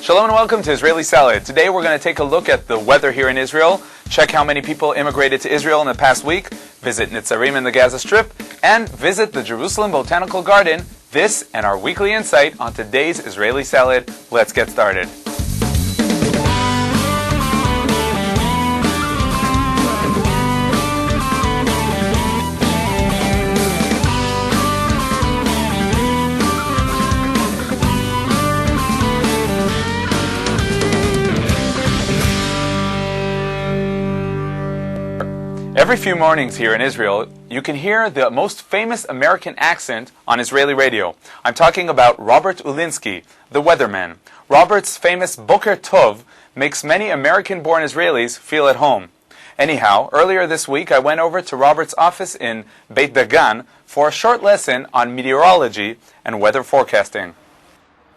Shalom and welcome to Israeli Salad. Today we're going to take a look at the weather here in Israel, check how many people immigrated to Israel in the past week, visit Nezarim in the Gaza Strip, and visit the Jerusalem Botanical Garden. This and our weekly insight on today's Israeli Salad. Let's get started. Every few mornings here in Israel, you can hear the most famous American accent on Israeli radio. I'm talking about Robert Ulinsky, the weatherman. Robert's famous Boker Tov makes many American-born Israelis feel at home. Anyhow, earlier this week I went over to Robert's office in Beit Dagan for a short lesson on meteorology and weather forecasting.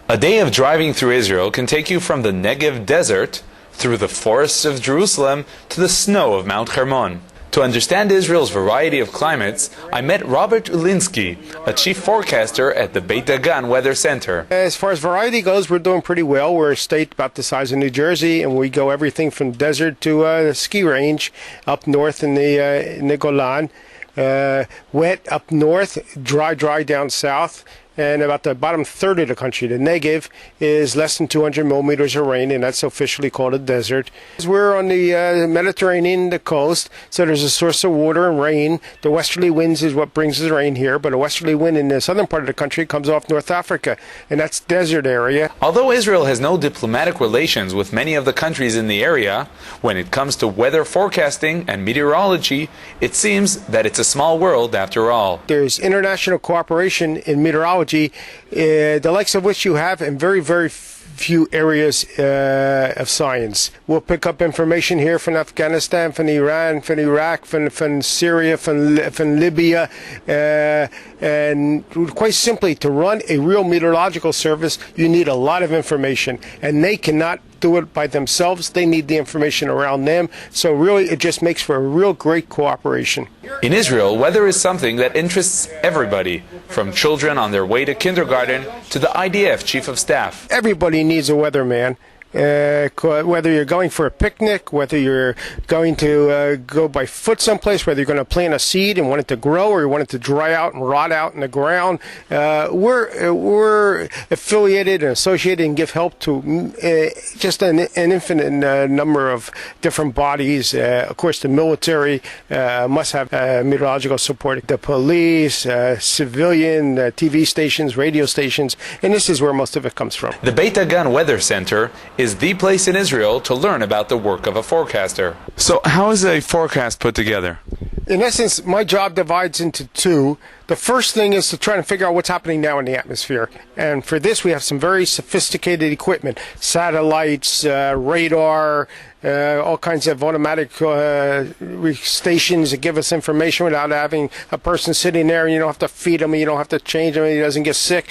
A day of driving through Israel can take you from the Negev desert, through the forests of Jerusalem, to the snow of Mount Hermon. To understand Israel's variety of climates, I met Robert Ulinsky, a chief forecaster at the Beit Dagan Weather Center. As far as variety goes, we're doing pretty well. We're a state about the size of New Jersey, and we go everything from desert to a ski range up north in the Golan. Wet up north, dry down south. And about the bottom third of the country, the Negev, is less than 200 millimeters of rain, and that's officially called a desert. We're on the Mediterranean, the coast, so there's a source of water and rain. The westerly winds is what brings the rain here, but a westerly wind in the southern part of the country comes off North Africa, and that's desert area. Although Israel has no diplomatic relations with many of the countries in the area, when it comes to weather forecasting and meteorology, it seems that it's a small world after all. There's international cooperation in meteorology, the likes of which you have in very, very few areas of science. We'll pick up information here from Afghanistan, from Iran, from Iraq, from Syria, from Libya, and quite simply, to run a real meteorological service, you need a lot of information, and they cannot do it by themselves. They need the information around them, so really it just makes for a real great cooperation. In Israel, weather is something that interests everybody, from children on their way to kindergarten to the IDF chief of staff. Everybody needs a weatherman. Whether you're going for a picnic, whether you're going to go by foot someplace, whether you're going to plant a seed and want it to grow, or you want it to dry out and rot out in the ground, we're affiliated and associated and give help to just an infinite number of different bodies. Of course, the military must have meteorological support. The police, civilian, TV stations, radio stations, and this is where most of it comes from. The Beit Dagan Weather Center is the place in Israel to learn about the work of a forecaster. So how is a forecast put together? In essence, my job divides into two. The first thing is to try to figure out what's happening now in the atmosphere. And for this, we have some very sophisticated equipment. Satellites, radar, all kinds of automatic stations that give us information without having a person sitting there, and you don't have to feed him, and you don't have to change him, and he doesn't get sick.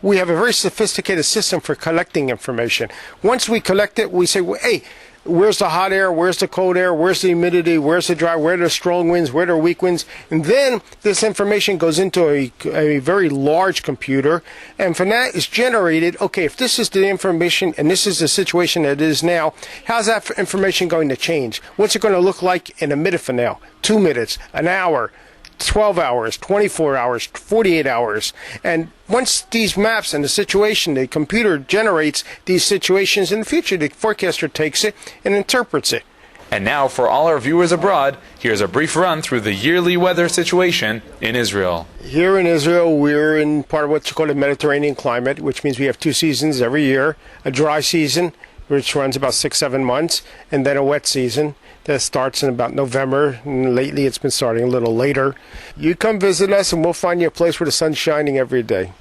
We have a very sophisticated system for collecting information. Once we collect it, we say, well, hey, where's the hot air, where's the cold air, where's the humidity, where's the dry, where are the strong winds, where are the weak winds, and then this information goes into a very large computer, and from that is generated, okay, if this is the information and this is the situation that it is now, how's that information going to change? What's it going to look like in a minute from now, 2 minutes, an hour, 12 hours, 24 hours, 48 hours. And once these maps and the situation, the computer generates these situations in the future, the forecaster takes it and interprets it. And now, for all our viewers abroad, here's a brief run through the yearly weather situation in Israel. Here in Israel, we're in part of what you call the Mediterranean climate, which means we have 2 seasons every year. A dry season, which runs about 6-7 months, and then a wet season that starts in about November, and lately it's been starting a little later. You come visit us and we'll find you a place where the sun's shining every day.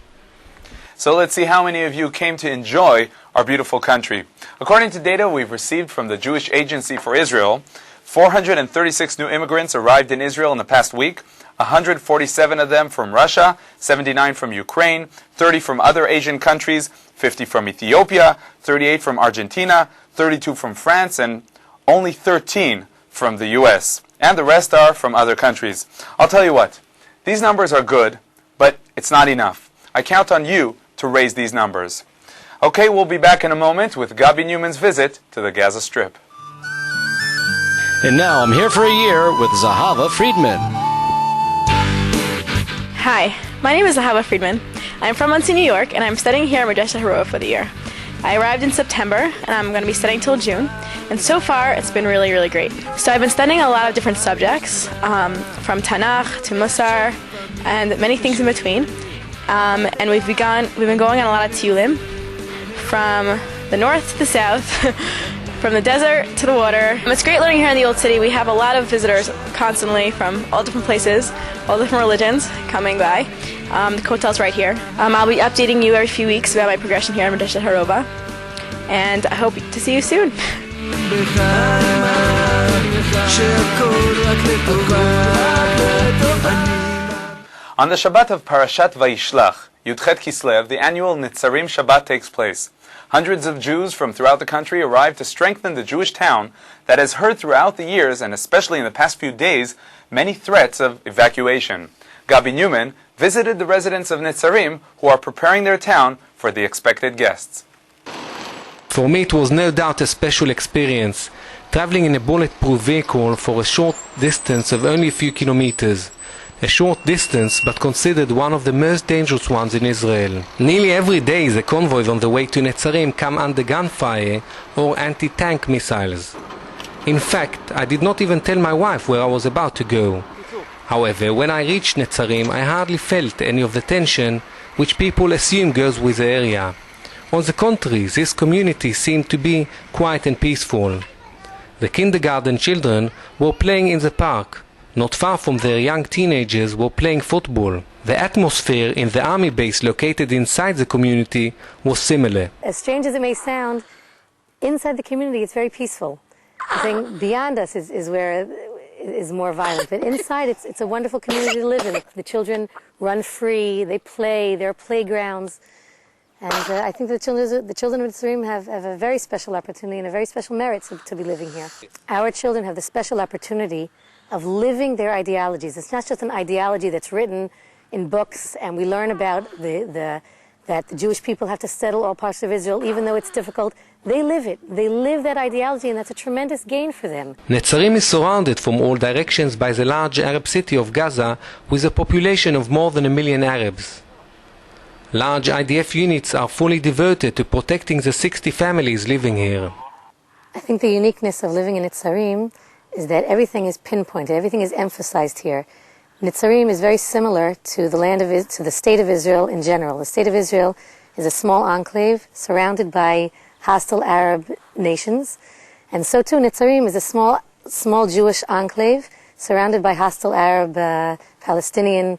So let's see how many of you came to enjoy our beautiful country. According to data we've received from the Jewish Agency for Israel, 436 new immigrants arrived in Israel in the past week, 147 of them from Russia, 79 from Ukraine, 30 from other Asian countries, 50 from Ethiopia, 38 from Argentina, 32 from France, and only 13 from the US. And the rest are from other countries. I'll tell you what, these numbers are good, but it's not enough. I count on you to raise these numbers. Okay, we'll be back in a moment with Gabi Newman's visit to the Gaza Strip. And now I'm here for a year with Zahava Friedman. Hi, my name is Zahava Friedman. I'm from Monsey, New York, and I'm studying here at Medreshet Harova for the year. I arrived in September, and I'm going to be studying till June. And so far, it's been really, really great. So I've been studying a lot of different subjects, from Tanakh to Musar, and many things in between. And we've been going on a lot of tiyulim, from the north to the south, from the desert to the water. It's great learning here in the Old City. We have a lot of visitors constantly from all different places, all different religions coming by. The hotel's right here. I'll be updating you every few weeks about my progression here in Medreshet Harova, and I hope to see you soon. On the Shabbat of Parashat Vayishlach, Yudchet Kislev, the annual Nezarim Shabbat takes place. Hundreds of Jews from throughout the country arrive to strengthen the Jewish town that has heard throughout the years, and especially in the past few days, many threats of evacuation. Gabi Newman visited the residents of Nezarim who are preparing their town for the expected guests. For me, it was no doubt a special experience, traveling in a bulletproof vehicle for a short distance of only a few kilometers. A short distance, but considered one of the most dangerous ones in Israel. Nearly every day the convoys on the way to Nezarim come under gunfire or anti-tank missiles. In fact, I did not even tell my wife where I was about to go. However, when I reached Nezarim, I hardly felt any of the tension which people assume goes with the area. On the contrary, this community seemed to be quiet and peaceful. The kindergarten children were playing in the park. Not far from their young teenagers were playing football. The atmosphere in the army base located inside the community was similar. As strange as it may sound, inside the community it's very peaceful. I think beyond us is where it is more violent. But inside it's a wonderful community to live in. The children run free, they play, there are playgrounds. And I think the children of Nezarim have a very special opportunity and a very special merit to be living here. Our children have the special opportunity of living their ideologies. It's not just an ideology that's written in books and we learn about that the Jewish people have to settle all parts of Israel even though it's difficult. They live it. They live that ideology, and that's a tremendous gain for them. Nezarim is surrounded from all directions by the large Arab city of Gaza with a population of more than 1 million Arabs. Large IDF units are fully devoted to protecting the 60 families living here. I think the uniqueness of living in Nezarim is that everything is pinpointed, everything is emphasized here. Nezarim is very similar to the state of Israel in general. The state of Israel is a small enclave surrounded by hostile Arab nations, and so too Nezarim is a small Jewish enclave surrounded by hostile Arab, Palestinian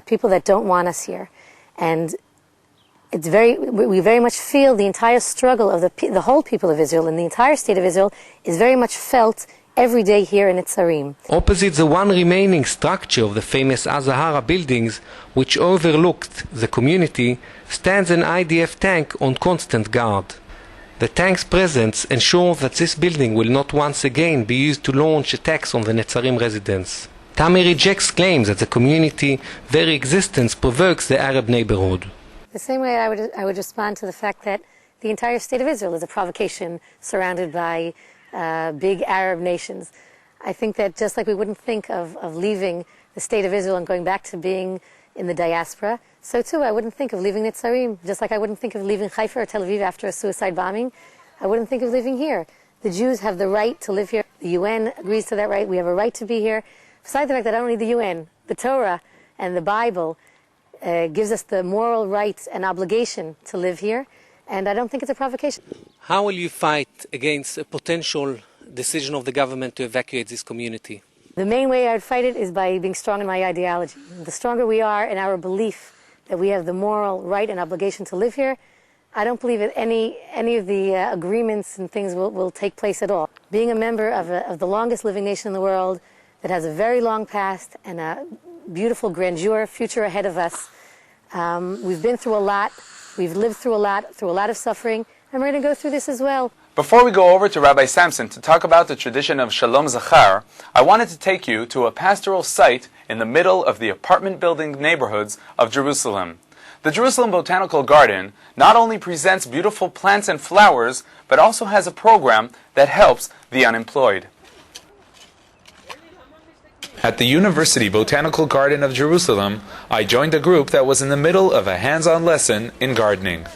people that don't want us here. And we very much feel the entire struggle of the whole people of Israel and the entire state of Israel is very much felt every day here in Nezarim. Opposite the one remaining structure of the famous Azahara buildings, which overlooked the community, stands an IDF tank on constant guard. The tank's presence ensures that this building will not once again be used to launch attacks on the Nezarim residents. Tami rejects claims that the community very existence provokes the Arab neighborhood. The same way I would respond to the fact that the entire state of Israel is a provocation surrounded by big Arab nations. I think that just like we wouldn't think of leaving the state of Israel and going back to being in the diaspora, so too I wouldn't think of leaving Nezarim, just like I wouldn't think of leaving Haifa or Tel Aviv after a suicide bombing. I wouldn't think of living here. The Jews have the right to live here. The UN agrees to that right. We have a right to be here. Besides the fact that I don't need the UN, the Torah and the Bible gives us the moral right and obligation to live here, and I don't think it's a provocation. How will you fight against a potential decision of the government to evacuate this community? The main way I'd fight it is by being strong in my ideology. The stronger we are in our belief that we have the moral right and obligation to live here, I don't believe that any of the agreements and things will take place at all. Being a member of the longest living nation in the world that has a very long past and a beautiful grandeur future ahead of us, we've been through a lot, we've lived through a lot of suffering, and we're going to go through this as well. Before we go over to Rabbi Samson to talk about the tradition of Shalom Zachar, I wanted to take you to a pastoral site in the middle of the apartment building neighborhoods of Jerusalem. The Jerusalem Botanical Garden not only presents beautiful plants and flowers, but also has a program that helps the unemployed. At the University Botanical Garden of Jerusalem, I joined a group that was in the middle of a hands-on lesson in gardening.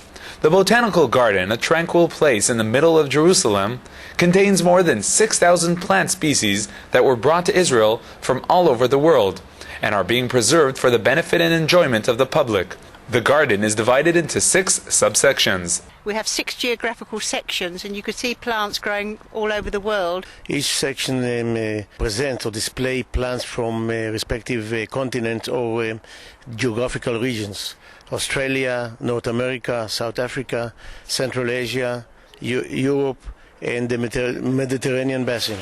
The Botanical Garden, a tranquil place in the middle of Jerusalem, contains more than 6,000 plant species that were brought to Israel from all over the world and are being preserved for the benefit and enjoyment of the public. The garden is divided into 6 subsections. We have 6 geographical sections, and you can see plants growing all over the world. Each section presents or displays plants from respective continents or geographical regions. Australia, North America, South Africa, Central Asia, Europe, and the Mediterranean basin.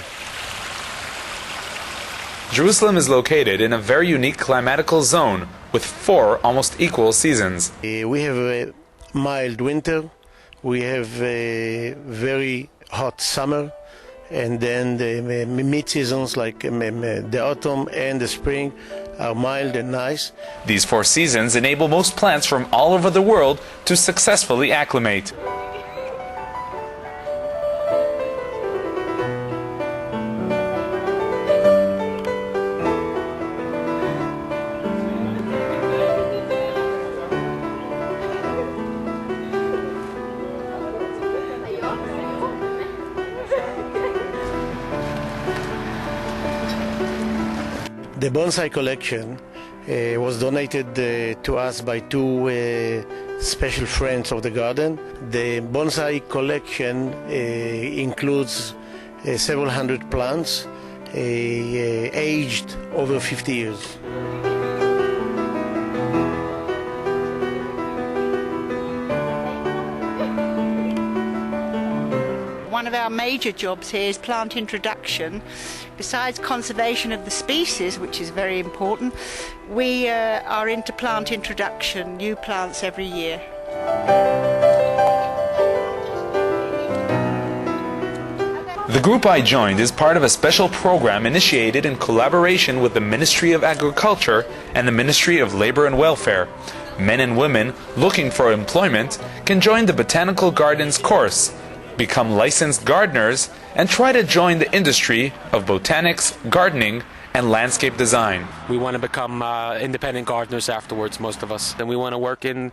Jerusalem is located in a very unique climatical zone with 4 almost equal seasons. We have a mild winter, we have a very hot summer, and then the mid-seasons like the autumn and the spring are mild and nice. These 4 seasons enable most plants from all over the world to successfully acclimate. The bonsai collection was donated to us by 2 special friends of the garden. The bonsai collection includes several hundred plants aged over 50 years. One of our major jobs here is plant introduction. Besides conservation of the species, which is very important, we are into plant introduction, new plants every year. The group I joined is part of a special program initiated in collaboration with the Ministry of Agriculture and the Ministry of Labor and Welfare. Men and women looking for employment can join the Botanical Gardens course, become licensed gardeners, and try to join the industry of botanics, gardening, and landscape design. We want to become independent gardeners afterwards, most of us. And we want to work in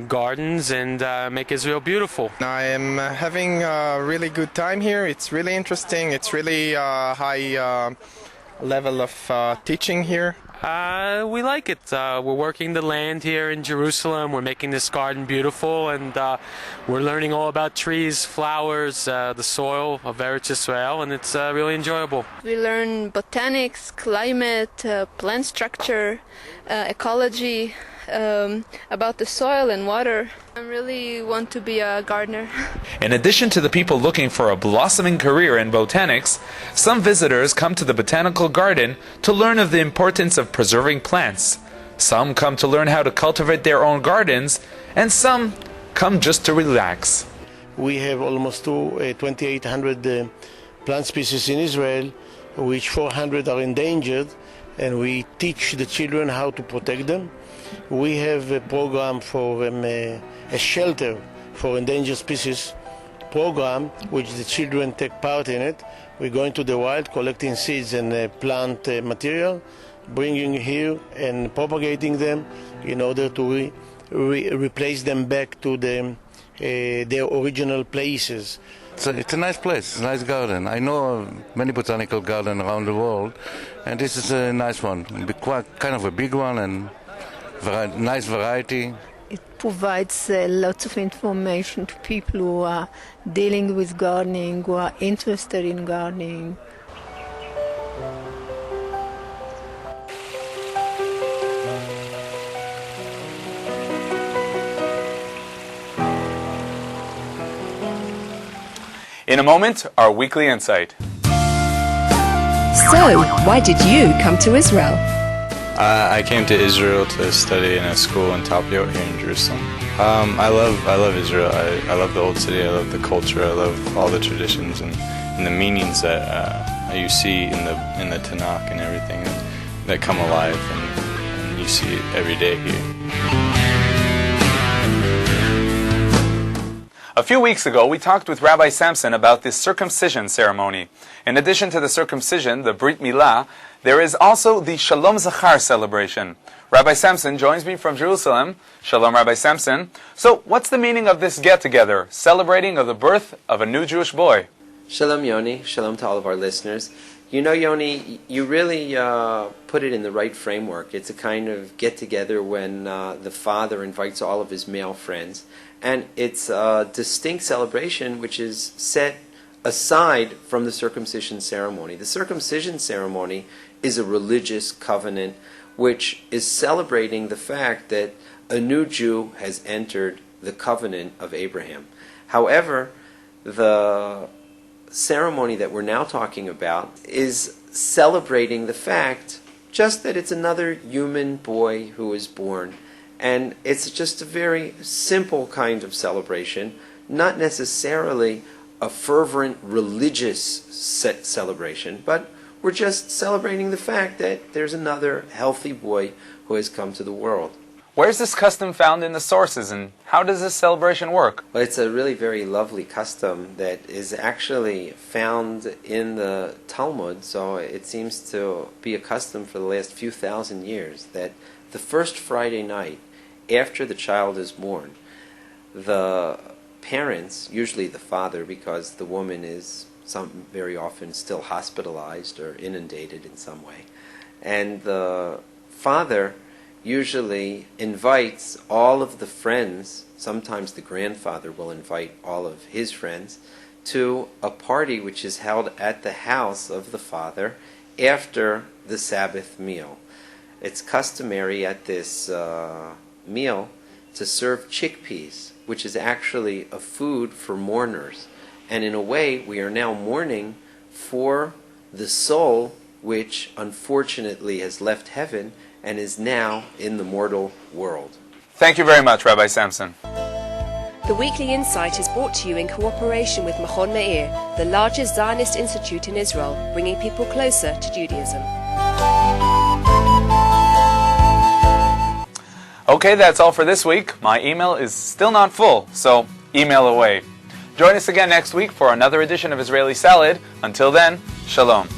gardens and make Israel beautiful. I am having a really good time here. It's really interesting. It's really high level of teaching here. We like it. We're working the land here in Jerusalem. We're making this garden beautiful, and we're learning all about trees, flowers, the soil of Arutz Israel, and it's really enjoyable. We learn botanics, climate, plant structure, ecology, about the soil and water. I really want to be a gardener. In addition to the people looking for a blossoming career in botanics, some visitors come to the Botanical Garden to learn of the importance of preserving plants. Some come to learn how to cultivate their own gardens, and some come just to relax. We have almost 2,800 plant species in Israel, which 400 are endangered, and we teach the children how to protect them. We have a program for a shelter for endangered species program, which the children take part in it. We're going to the wild, collecting seeds and plant material, bringing here and propagating them in order to replace them back to their original places. It's a nice place, it's a nice garden. I know many botanical gardens around the world, and this is a nice one. Kind of a big one and nice variety. It provides lots of information to people who are dealing with gardening, who are interested in gardening. In a moment, our weekly insight. So, why did you come to Israel? I came to Israel to study in a school in Talpiot here in Jerusalem. I love Israel. I love the old city. I love the culture. I love all the traditions and the meanings that you see in the Tanakh and everything that come alive, and you see it every day here. A few weeks ago, we talked with Rabbi Samson about the circumcision ceremony. In addition to the circumcision, the Brit Milah, there is also the Shalom Zachar celebration. Rabbi Samson joins me from Jerusalem. Shalom, Rabbi Samson. So, what's the meaning of this get-together, celebrating of the birth of a new Jewish boy? Shalom, Yoni. Shalom to all of our listeners. You know, Yoni, you really put it in the right framework. It's a kind of get-together when the father invites all of his male friends. And it's a distinct celebration which is set aside from the circumcision ceremony. The circumcision ceremony is a religious covenant which is celebrating the fact that a new Jew has entered the covenant of Abraham. However, the ceremony that we're now talking about is celebrating the fact just that it's another human boy who is born. And it's just a very simple kind of celebration, not necessarily a fervent religious celebration, but we're just celebrating the fact that there's another healthy boy who has come to the world. Where's this custom found in the sources, and how does this celebration work? Well, it's a really very lovely custom that is actually found in the Talmud, so it seems to be a custom for the last few thousand years, that the first Friday night after the child is born, the parents, usually the father, because the woman is very often still hospitalized or inundated in some way, and the father usually invites all of the friends, sometimes the grandfather will invite all of his friends, to a party which is held at the house of the father after the Sabbath meal. It's customary at this meal to serve chickpeas, which is actually a food for mourners. And in a way, we are now mourning for the soul which unfortunately has left heaven and is now in the mortal world. Thank you very much, Rabbi Samson. The Weekly Insight is brought to you in cooperation with Machon Meir, the largest Zionist institute in Israel, bringing people closer to Judaism. Okay, that's all for this week. My email is still not full, so email away. Join us again next week for another edition of Israeli Salad. Until then, Shalom.